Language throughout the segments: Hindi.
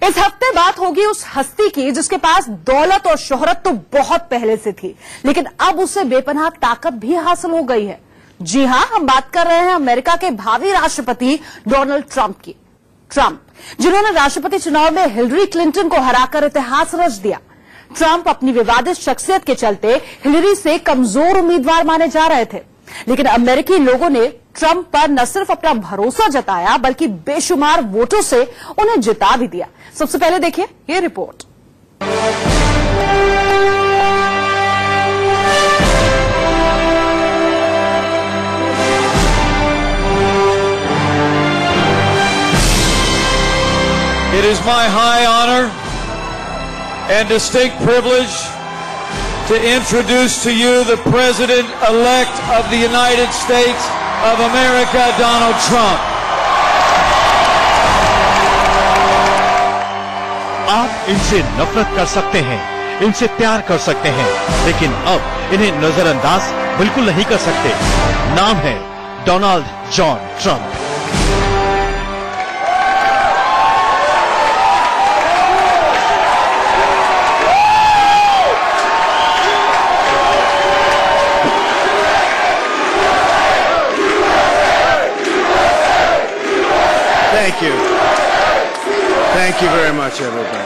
इस हफ्ते बात होगी उस हस्ती की जिसके पास दौलत और शोहरत तो बहुत पहले से थी, लेकिन अब उसे बेपनाह ताकत भी हासिल हो गई है। जी हां, हम बात कर रहे हैं अमेरिका के भावी राष्ट्रपति डोनाल्ड ट्रंप की। ट्रंप जिन्होंने राष्ट्रपति चुनाव में हिलरी क्लिंटन को हराकर इतिहास रच दिया। ट्रंप अपनी विवादित शख्सियत के चलते हिलरी से कमजोर उम्मीदवार माने जा रहे थे, लेकिन अमेरिकी लोगों ने ट्रंप पर न सिर्फ अपना भरोसा जताया बल्कि बेशुमार वोटों से उन्हें जिता भी दिया। सबसे पहले देखिए ये report. It is my high honor and distinct privilege to introduce to you the President-elect of the United States of America, Donald Trump. आप इनसे नफरत कर सकते हैं, इनसे प्यार कर सकते हैं, लेकिन अब इन्हें नजरअंदाज बिल्कुल नहीं कर सकते। नाम है Donald John Trump. Thank you very much, everybody.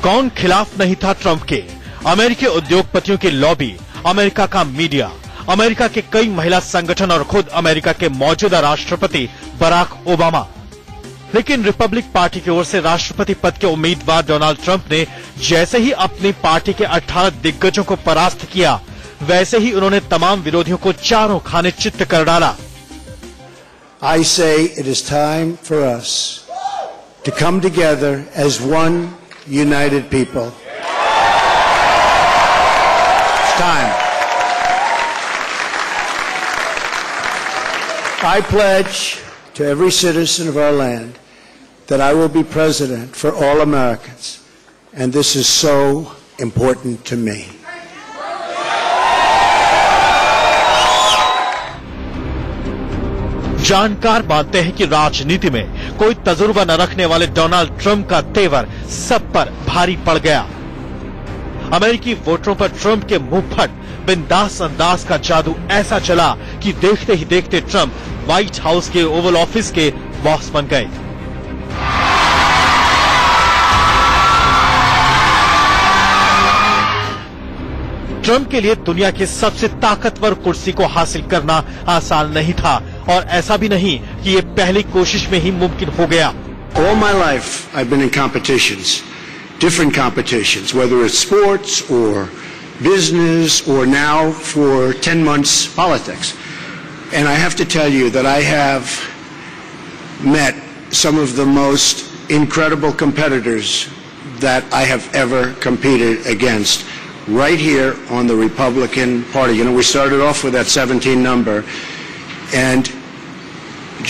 कौन खिलाफ नहीं था ट्रंप के? अमेरिकी उद्योगपतियों की लॉबी, अमेरिका का मीडिया, अमेरिका के कई महिला संगठन और खुद अमेरिका के मौजूदा राष्ट्रपति बराक ओबामा। लेकिन रिपब्लिक पार्टी की ओर से राष्ट्रपति पद के उम्मीदवार डोनाल्ड ट्रंप ने जैसे ही अपनी पार्टी के 18 दिग्गजों को परास्त किया, वैसे ही उन्होंने तमाम विरोधियों को चारों खाने चित्त कर डाला। I say it is time for us to come together as one united people. It's time. I pledge to every citizen of our land that I will be president for all Americans, and this is so important to me. जानकार मानते हैं कि राजनीति में कोई तजुर्बा न रखने वाले डोनाल्ड ट्रंप का तेवर सब पर भारी पड़ गया। अमेरिकी वोटरों पर ट्रंप के मुंहफट बिंदास अंदाज का जादू ऐसा चला कि देखते ही देखते ट्रंप व्हाइट हाउस के ओवल ऑफिस के बॉस बन गए। ट्रंप के लिए दुनिया की सबसे ताकतवर कुर्सी को हासिल करना आसान नहीं था, और ऐसा भी नहीं कि ये पहली कोशिश में ही मुमकिन हो गया। All my life I've been in competitions, different competitions, whether it's sports or business or now for 10 months politics. And I have to tell you that I have met some of the most incredible competitors that I have ever competed against right here on the Republican Party. You know, we started off with that 17 number, and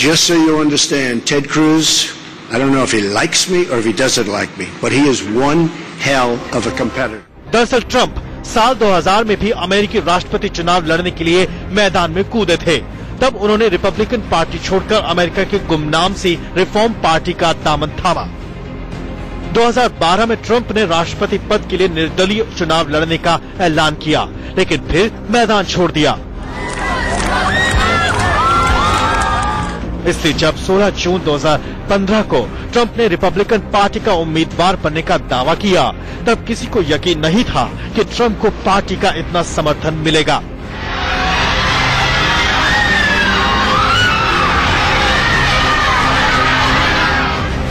just so you understand, Ted Cruz, I don't know if he likes me or if he doesn't like me, but he is one hell of a competitor. दरअसल ट्रंप साल 2000 में भी अमेरिकी राष्ट्रपति चुनाव लड़ने के लिए मैदान में कूदे थे। तब उन्होंने रिपब्लिकन पार्टी छोड़कर अमेरिका की गुमनाम सी रिफॉर्म पार्टी का दामन थामा। 2012 में ट्रंप ने राष्ट्रपति पद के लिए निर्दलीय चुनाव लड़ने का ऐलान किया, लेकिन फिर मैदान छोड़ दिया। इसलिए जब 16 जून 2015 को ट्रंप ने रिपब्लिकन पार्टी का उम्मीदवार बनने का दावा किया, तब किसी को यकीन नहीं था कि ट्रंप को पार्टी का इतना समर्थन मिलेगा।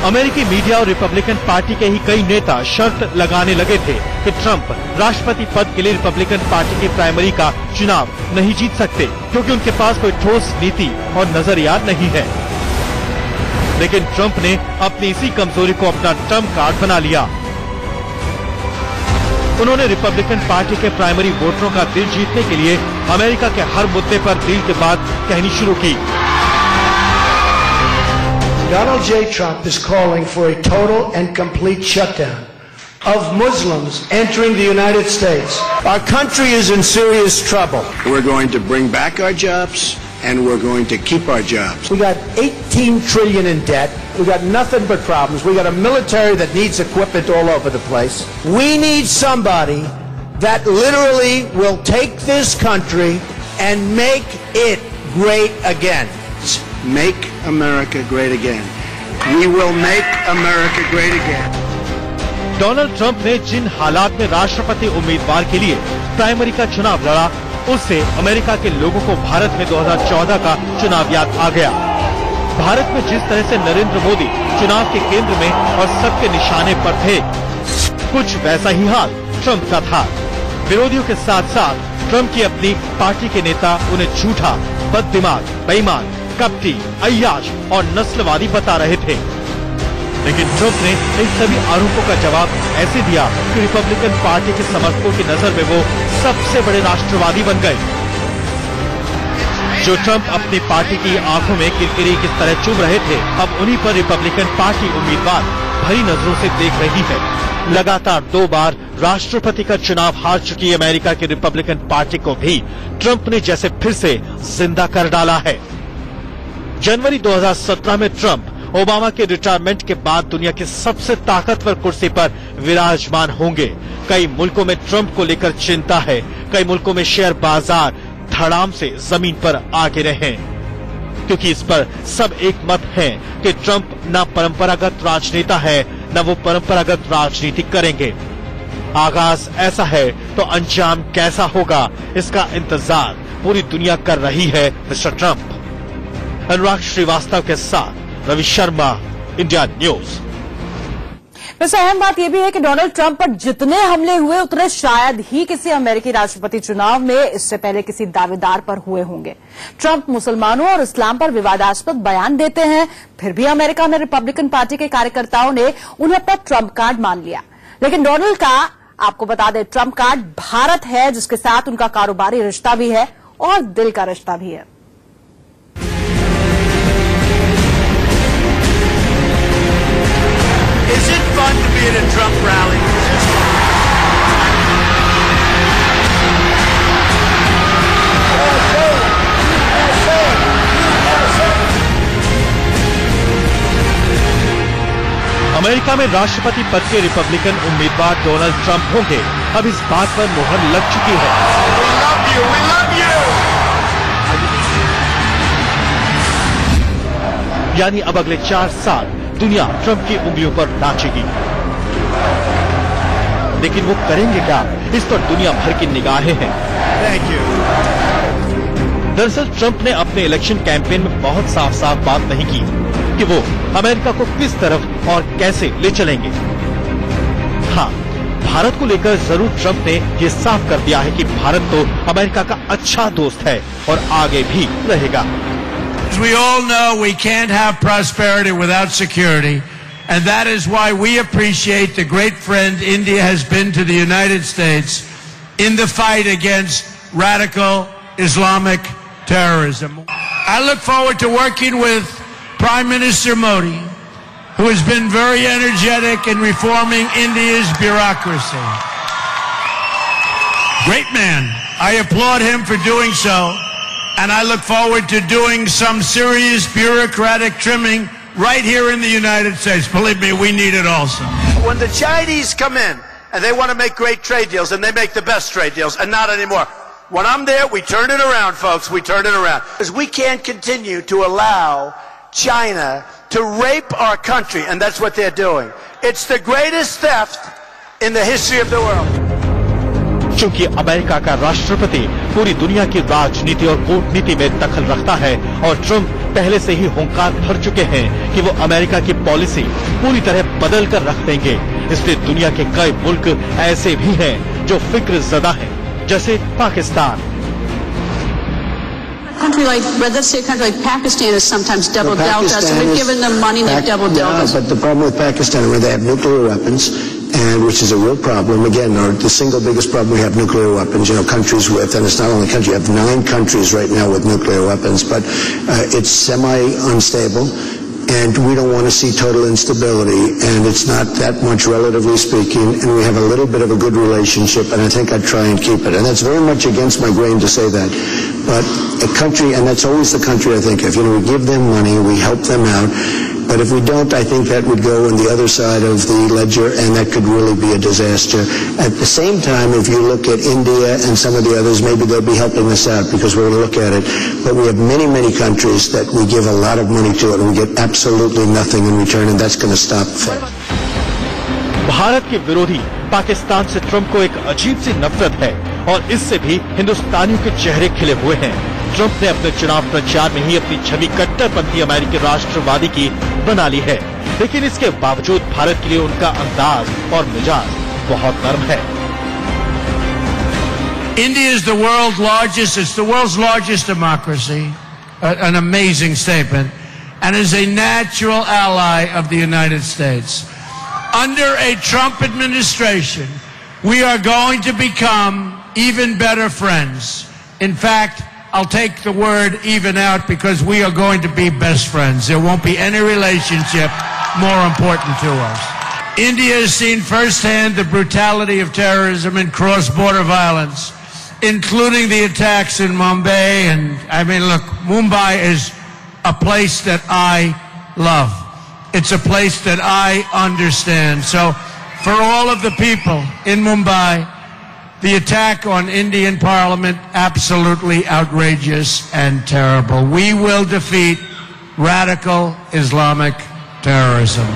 अमेरिकी मीडिया और रिपब्लिकन पार्टी के ही कई नेता शर्त लगाने लगे थे कि ट्रंप राष्ट्रपति पद के लिए रिपब्लिकन पार्टी की प्राइमरी का चुनाव नहीं जीत सकते, क्योंकि उनके पास कोई ठोस नीति और नजरिया नहीं है। लेकिन ट्रंप ने अपनी इसी कमजोरी को अपना ट्रम्प कार्ड बना लिया। उन्होंने रिपब्लिकन पार्टी के प्राइमरी वोटरों का दिल जीतने के लिए अमेरिका के हर मुद्दे पर दिल की बात कहनी शुरू की। Donald J. Trump is calling for a total and complete shutdown of Muslims entering the United States. Our country is in serious trouble. We're going to bring back our jobs, and we're going to keep our jobs. We got $18 trillion in debt. We got nothing but problems. We got a military that needs equipment all over the place. We need somebody that literally will take this country and make it great again. Make America great again. We will make America great again. Donald Trump ने जिन हालात में राष्ट्रपति उम्मीदवार के लिए प्राइमरी का चुनाव लड़ा, उससे अमेरिका के लोगों को भारत में 2014 का चुनाव याद आ गया। भारत में जिस तरह से नरेंद्र मोदी चुनाव के केंद्र में और सबके निशाने पर थे, कुछ वैसा ही हाल ट्रंप का था। विरोधियों के साथ साथ ट्रंप की अपनी पार्टी के नेता उन्हें झूठा, बददिमाग, बेईमान, कपटी, अय्याश और नस्लवादी बता रहे थे। लेकिन ट्रंप ने इन सभी आरोपों का जवाब ऐसे दिया कि रिपब्लिकन पार्टी के समर्थकों की नजर में वो सबसे बड़े राष्ट्रवादी बन गए। जो ट्रंप अपनी पार्टी की आंखों में किरकिरी किस तरह चुभ रहे थे, अब उन्हीं पर रिपब्लिकन पार्टी उम्मीदवार भरी नजरों से देख रही है। लगातार 2 बार राष्ट्रपति का चुनाव हार चुकी अमेरिका की रिपब्लिकन पार्टी को भी ट्रंप ने जैसे फिर से जिंदा कर डाला है। जनवरी 2017 में ट्रंप ओबामा के रिटायरमेंट के बाद दुनिया की सबसे ताकतवर कुर्सी पर विराजमान होंगे। कई मुल्कों में ट्रंप को लेकर चिंता है। कई मुल्कों में शेयर बाजार धड़ाम से जमीन पर आ गिरे हैं, क्योंकि इस पर सब एक मत है कि ट्रंप न परंपरागत राजनेता है, न वो परंपरागत राजनीति करेंगे। आगाज ऐसा है तो अंजाम कैसा होगा, इसका इंतजार पूरी दुनिया कर रही है। Mister Trump. अनुराग श्रीवास्तव के साथ रवि शर्मा, इंडिया न्यूज। वैसे अहम बात यह भी है कि डोनाल्ड ट्रंप पर जितने हमले हुए उतने शायद ही किसी अमेरिकी राष्ट्रपति चुनाव में इससे पहले किसी दावेदार पर हुए होंगे। ट्रंप मुसलमानों और इस्लाम पर विवादास्पद बयान देते हैं, फिर भी अमेरिका में रिपब्लिकन पार्टी के कार्यकर्ताओं ने उन्हें अपना ट्रंप कार्ड मान लिया। लेकिन डोनाल्ड का, आपको बता दें, ट्रंप कार्ड भारत है, जिसके साथ उनका कारोबारी रिश्ता भी है और दिल का रिश्ता भी है। Is it fun to be at a Trump rally? America में राष्ट्रपति पद के रिपब्लिकन उम्मीदवार डोनाल्ड ट्रंप होंगे। अब इस बात पर मुहर लग चुकी है। We love you. We love you. यानी अब अगले 4 साल दुनिया ट्रंप की उंगलियों पर नाचेगी। लेकिन वो करेंगे क्या, इस पर दुनिया भर की निगाहें हैं। Thank you. दरअसल ट्रंप ने अपने इलेक्शन कैंपेन में बहुत साफ साफ बात नहीं की कि वो अमेरिका को किस तरफ और कैसे ले चलेंगे। हाँ, भारत को लेकर जरूर ट्रंप ने ये साफ कर दिया है कि भारत तो अमेरिका का अच्छा दोस्त है और आगे भी रहेगा। As we all know, we can't have prosperity without security, and that is why we appreciate the great friend India has been to the United States in the fight against radical Islamic terrorism. I look forward to working with Prime Minister Modi, who has been very energetic in reforming India's bureaucracy. Great man. I applaud him for doing so. And I look forward to doing some serious bureaucratic trimming right here in the United States. Believe me, we need it also. When the Chinese come in and they want to make great trade deals, and they make the best trade deals, and not anymore. When I'm there, we turn it around, folks. We turn it around. Because we can't continue to allow China to rape our country, and that's what they're doing. It's the greatest theft in the history of the world. चूंकि अमेरिका का राष्ट्रपति पूरी दुनिया की राजनीति और कूटनीति में दखल रखता है और ट्रंप पहले से ही हुंकार भर चुके हैं कि वो अमेरिका की पॉलिसी पूरी तरह बदल कर रख देंगे, इसलिए दुनिया के कई मुल्क ऐसे भी हैं जो फिक्र ज़दा हैं, जैसे Pakistan. Country like, let's say a country like Pakistan has sometimes double-dealt us, and we've given them money and they've double-dealt us. But the problem with Pakistan is they have nuclear weapons, and which is a real problem. Again, the single biggest problem we have nuclear weapons, countries with, and it's not only countries, you have 9 countries right now with nuclear weapons, but it's semi-unstable. And we don't want to see total instability, and it's not that much, relatively speaking, and we have a little bit of a good relationship, and I think I'd try and keep it. And that's very much against my grain to say that. But a country, and that's always the country I think of, we give them money, we help them out, But if we don't, I think that would go on the other side of the ledger, and that could really be a disaster. At the same time, if you look at India and some of the others, maybe they'll be helping us out because we're going to look at it. But we have many, many countries that we give a lot of money to it and we get absolutely nothing in return, and that's going to stop. Bharat के विरोधी पाकिस्तान से ट्रंप को एक अजीब सी नफरत है और इससे भी हिंदुस्तानियों के चेहरे खिले हुए हैं। ट्रंप ने अपने चुनाव प्रचार में ही अपनी छवि कट्टरपंथी अमेरिकी राष्ट्रवादी की बना ली है, लेकिन इसके बावजूद भारत के लिए उनका अंदाज और मिजाज बहुत नरम है। India is the world's largest, it's the world's largest democracy, an amazing statement, and is a natural ally of the United States. Under a Trump administration, we are going to become even better friends. In fact, I'll take the word even out because we are going to be best friends. There won't be any relationship more important to us. India has seen firsthand the brutality of terrorism and cross-border violence, including the attacks in Mumbai. And I mean, look, Mumbai is a place that I love. It's a place that I understand. So for all of the people in Mumbai, the attack on Indian Parliament, absolutely outrageous and terrible. We will defeat radical Islamic terrorism.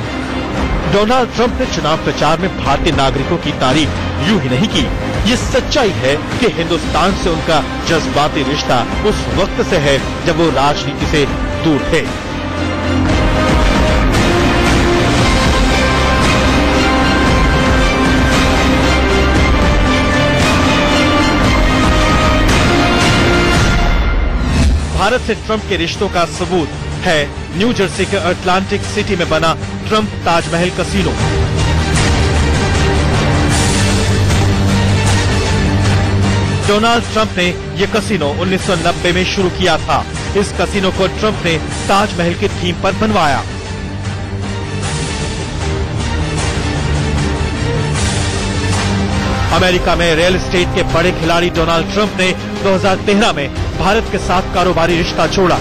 Donald Trump ने चुनाव प्रचार में भारतीय नागरिकों की तारीफ यूं ही नहीं की। ये सच्चाई है कि हिंदुस्तान से उनका जज्बाती रिश्ता उस वक्त से है जब वो राजनीति से दूर थे। भारत से ट्रंप के रिश्तों का सबूत है न्यू जर्सी के अटलांटिक सिटी में बना Trump Taj Mahal casino. Donald Trump ने यह कसीनो 1990 में शुरू किया था। इस कसीनो को ट्रंप ने ताजमहल की थीम पर बनवाया। अमेरिका में रियल एस्टेट के बड़े खिलाड़ी डोनाल्ड ट्रंप ने 2013 में भारत के साथ कारोबारी रिश्ता जोड़ा।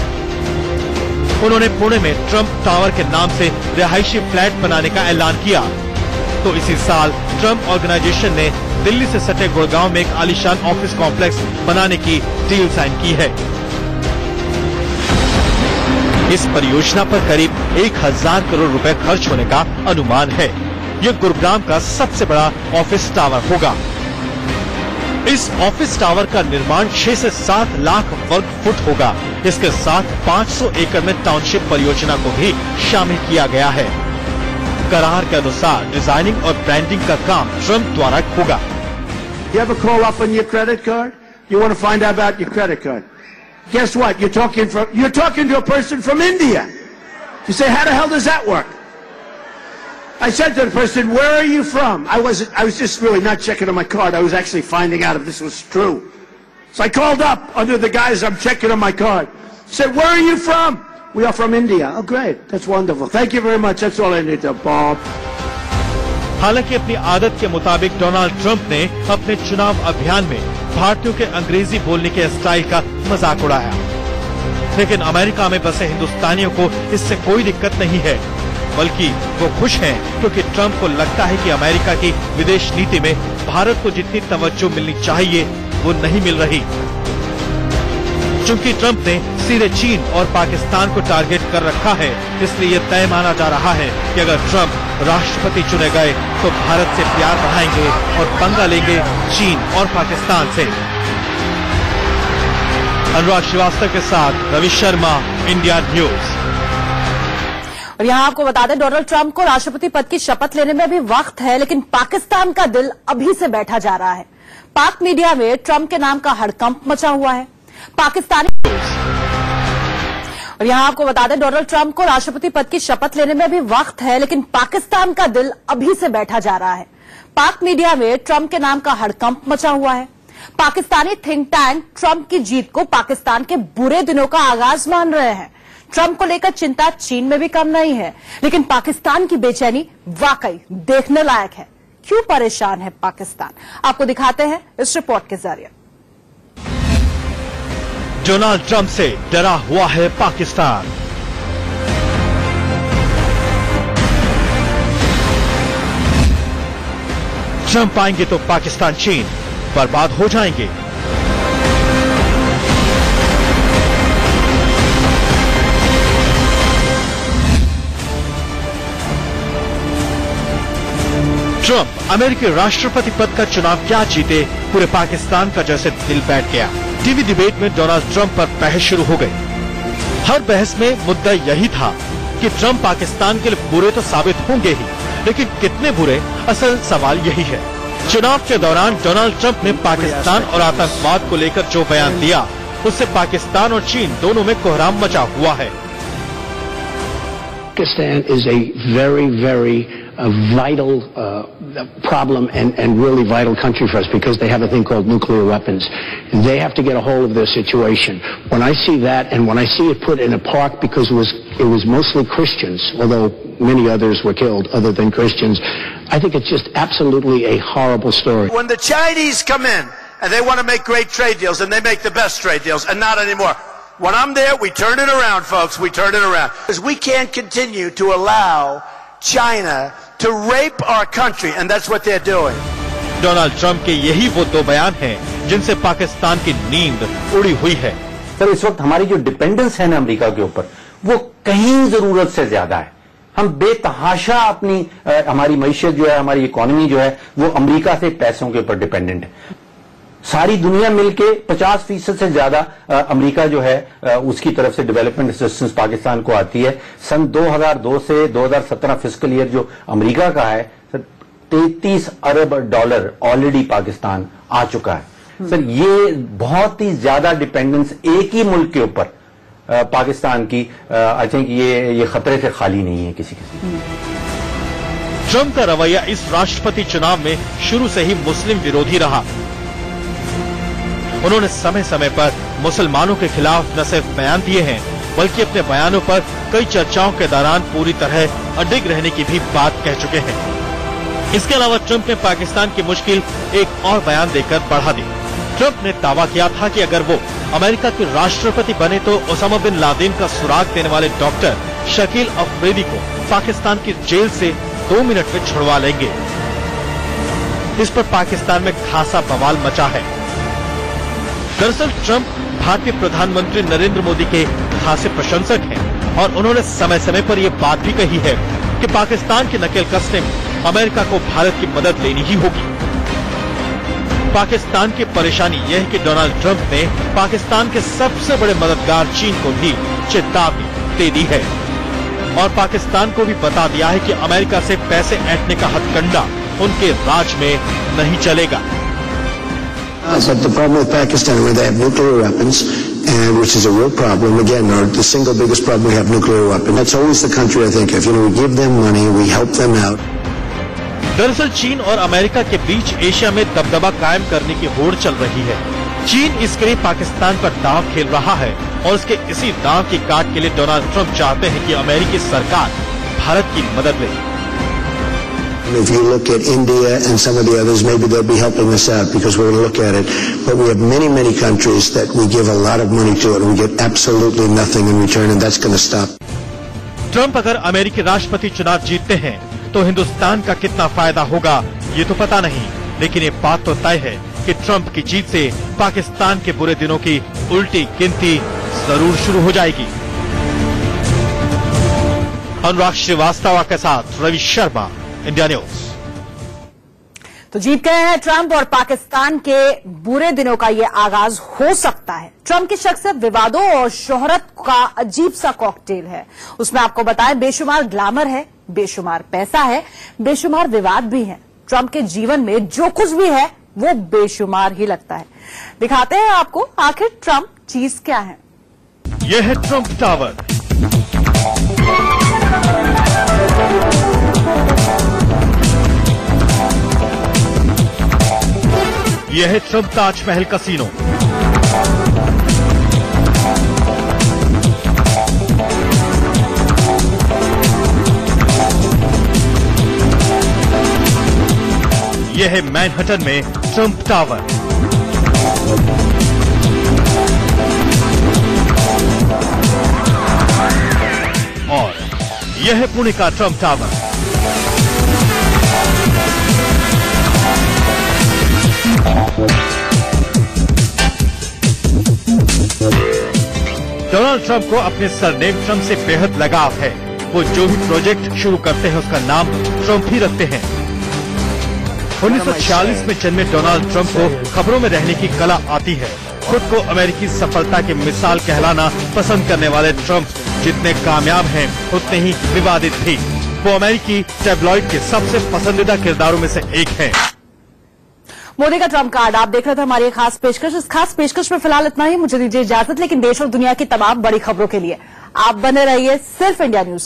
उन्होंने पुणे में ट्रंप टावर के नाम से रिहायशी फ्लैट बनाने का ऐलान किया। तो इसी साल ट्रंप ऑर्गेनाइजेशन ने दिल्ली से सटे गुड़गांव में एक आलीशान ऑफिस कॉम्प्लेक्स बनाने की डील साइन की है। इस परियोजना पर करीब 1000 करोड़ रुपए खर्च होने का अनुमान है। ये गुरुग्राम का सबसे बड़ा ऑफिस टावर होगा। इस ऑफिस टावर का निर्माण 6 से 7 लाख वर्ग फुट होगा। इसके साथ 500 एकड़ में टाउनशिप परियोजना को भी शामिल किया गया है। करार के अनुसार डिजाइनिंग और ब्रांडिंग का काम ट्रंप द्वारा होगा। You ever call up on your credit card? You want to find out about your credit card? Guess what? You're talking to a person from India. You say, how the hell does that work? I said to the person, where are you from? I was just really not checking on my card. I was actually finding out if this was true. So I called up under the guise I'm checking on my card. Said, where are you from? We are from India. Oh, great. That's wonderful. Thank you very much. That's all I need to, Bob. हालांकि अपनी आदत के मुताबिक डोनाल्ड ट्रंप ने अपने चुनाव अभियान में भारतीयों के अंग्रेजी बोलने के स्टाइल का मजाक उड़ाया, लेकिन अमेरिका में बसे हिंदुस्तानियों को इससे कोई दिक्कत नहीं है, बल्कि वो खुश हैं क्योंकि ट्रंप को लगता है कि अमेरिका की विदेश नीति में भारत को जितनी तवज्जो मिलनी चाहिए वो नहीं मिल रही। चूंकि ट्रंप ने सीधे चीन और पाकिस्तान को टारगेट कर रखा है, इसलिए ये तय माना जा रहा है कि अगर ट्रंप राष्ट्रपति चुने गए तो भारत से प्यार बढ़ाएंगे और पंगा लेंगे चीन और पाकिस्तान से। अनुराग श्रीवास्तव के साथ रवि शर्मा, इंडिया न्यूज। और यहाँ आपको बता दें, डोनाल्ड ट्रंप को राष्ट्रपति पद की शपथ लेने में भी वक्त है, लेकिन पाकिस्तान का दिल अभी से बैठा जा रहा है। पाक मीडिया में ट्रंप के नाम का हड़कंप मचा हुआ है। पाकिस्तानी और यहाँ आपको बता दें, डोनाल्ड ट्रंप को राष्ट्रपति पद की शपथ लेने में भी वक्त है, लेकिन पाकिस्तान का दिल अभी से बैठा जा रहा है। पाक मीडिया में ट्रंप के नाम का हड़कंप मचा हुआ है। पाकिस्तानी थिंक टैंक ट्रंप की जीत को पाकिस्तान के बुरे दिनों का आगाज मान रहे हैं। ट्रंप को लेकर चिंता चीन में भी कम नहीं है, लेकिन पाकिस्तान की बेचैनी वाकई देखने लायक है। क्यों परेशान है पाकिस्तान, आपको दिखाते हैं इस रिपोर्ट के जरिए। डोनाल्ड ट्रंप से डरा हुआ है पाकिस्तान। ट्रंप आएंगे तो पाकिस्तान चीन बर्बाद हो जाएंगे। ट्रंप अमेरिकी राष्ट्रपति पद का चुनाव क्या जीते, पूरे पाकिस्तान का जैसे दिल बैठ गया। टीवी डिबेट में डोनाल्ड ट्रंप पर बहस शुरू हो गई। हर बहस में मुद्दा यही था कि ट्रंप पाकिस्तान के लिए बुरे तो साबित होंगे ही, लेकिन कितने बुरे, असल सवाल यही है। चुनाव के दौरान डोनाल्ड ट्रंप ने पाकिस्तान और आतंकवाद को लेकर जो बयान दिया, उससे पाकिस्तान और चीन दोनों में कोहराम मचा हुआ है। Pakistan is a very vital problem and really vital country for us because they have a thing called nuclear weapons. They have to get a hold of their situation. When I see that and when I see it put in a park because it was mostly Christians, although many others were killed other than Christians, I think it's just absolutely a horrible story. When the Chinese come in and they want to make great trade deals and they make the best trade deals and not anymore. When I'm there, we turn it around, folks. We turn it around. Because we can't continue to allow China to rape our country, and that's what they're doing. Donald Trump के यही वो दो बयान हैं जिनसे पाकिस्तान की नींद उड़ी हुई है। सर, इस वक्त हमारी जो डिपेंडेंस है ना अमेरिका के ऊपर, वो कहीं जरूरत से ज्यादा है। हम बेतहाशा अपनी हमारी मईशत जो है, हमारी इकोनॉमी जो है, वो अमेरिका से पैसों के ऊपर डिपेंडेंट है। सारी दुनिया मिलके 50% से ज्यादा अमेरिका जो है उसकी तरफ से डेवलपमेंट असिस्टेंस पाकिस्तान को आती है। सन 2002 से 2017 फिस्कल ईयर जो अमेरिका का है, सर 33 अरब डॉलर ऑलरेडी पाकिस्तान आ चुका है। सर, ये बहुत ही ज्यादा डिपेंडेंस एक ही मुल्क के ऊपर पाकिस्तान की, आई थिंक ये खतरे से खाली नहीं है किसी ट्रंप का रवैया इस राष्ट्रपति चुनाव में शुरू से ही मुस्लिम विरोधी रहा। उन्होंने समय समय पर मुसलमानों के खिलाफ न सिर्फ बयान दिए हैं, बल्कि अपने बयानों पर कई चर्चाओं के दौरान पूरी तरह अडिग रहने की भी बात कह चुके हैं। इसके अलावा ट्रंप ने पाकिस्तान की मुश्किल एक और बयान देकर बढ़ा दी। ट्रंप ने दावा किया था कि अगर वो अमेरिका के राष्ट्रपति बने तो ओसामा बिन लादेन का सुराग देने वाले डॉक्टर शकील अफरीदी को पाकिस्तान की जेल से 2 मिनट में छुड़वा लेंगे। इस पर पाकिस्तान में खासा बवाल मचा है। दरअसल ट्रंप भारतीय प्रधानमंत्री नरेंद्र मोदी के खासे प्रशंसक हैं और उन्होंने समय समय पर यह बात भी कही है कि पाकिस्तान की नकेल कसने में अमेरिका को भारत की मदद लेनी ही होगी। पाकिस्तान की परेशानी यह है कि डोनाल्ड ट्रंप ने पाकिस्तान के सबसे बड़े मददगार चीन को भी चेतावनी दे दी है और पाकिस्तान को भी बता दिया है कि अमेरिका से पैसे ऐंठने का हथकंडा उनके राज में नहीं चलेगा। But the problem with Pakistan is they have nuclear weapons, and which is a real problem. Again, the single biggest problem we have nuclear weapons. That's always the country I think of. We give them money, we help them out. दरअसल चीन और अमेरिका के बीच एशिया में दबदबा कायम करने की होड़ चल रही है। चीन इसके लिए पाकिस्तान पर दांव खेल रहा है और उसके इसी दांव की काट के लिए डोनाल्ड ट्रंप चाहते हैं कि अमेरिकी सरकार भारत की मदद ले। If you look at India and some of the others, maybe they'll be helping us out because we're going to look at it. But we have many countries that we give a lot of money to and we get absolutely nothing in return, and that's going to stop. Trump अगर अमेरिकी राष्ट्रपति चुनाव जीतते हैं तो हिंदुस्तान का कितना फायदा होगा ये तो पता नहीं, लेकिन ये बात तो तय है कि ट्रंप की जीत से पाकिस्तान के बुरे दिनों की उल्टी गिनती जरूर शुरू हो जाएगी। अनुराग श्रीवास्तव के साथ रवि शर्मा, इंडिया न्यूज। तो जीत गए हैं ट्रंप और पाकिस्तान के बुरे दिनों का ये आगाज हो सकता है। ट्रंप की शख्सियत विवादों और शोहरत का अजीब सा कॉकटेल है। उसमें आपको बताएं बेशुमार ग्लैमर है, बेशुमार पैसा है, बेशुमार विवाद भी है। ट्रंप के जीवन में जो कुछ भी है वो बेशुमार ही लगता है। दिखाते हैं आपको आखिर ट्रंप चीज क्या है। यह है ट्रंप टावर। यह है ट्रंप ताजमहल कसीनो। यह है मैनहट्टन में ट्रंप टावर। और यह है पुणे का ट्रंप टावर। डोनाल्ड ट्रंप को अपने सरनेम ट्रंप से बेहद लगाव है। वो जो भी प्रोजेक्ट शुरू करते हैं उसका नाम ट्रंप ही रखते हैं। 1946 में जन्मे डोनाल्ड ट्रंप को खबरों में रहने की कला आती है। खुद को अमेरिकी सफलता की मिसाल कहलाना पसंद करने वाले ट्रंप जितने कामयाब हैं उतने ही विवादित भी। वो अमेरिकी टैब्लॉइड के सबसे पसंदीदा किरदारों में से एक है। मोदी का ट्रंप कार्ड आप देख रहे थे हमारी खास पेशकश। इस खास पेशकश में फिलहाल इतना ही। मुझे दीजिए इजाजत, लेकिन देश और दुनिया की तमाम बड़ी खबरों के लिए आप बने रहिए सिर्फ इंडिया न्यूज।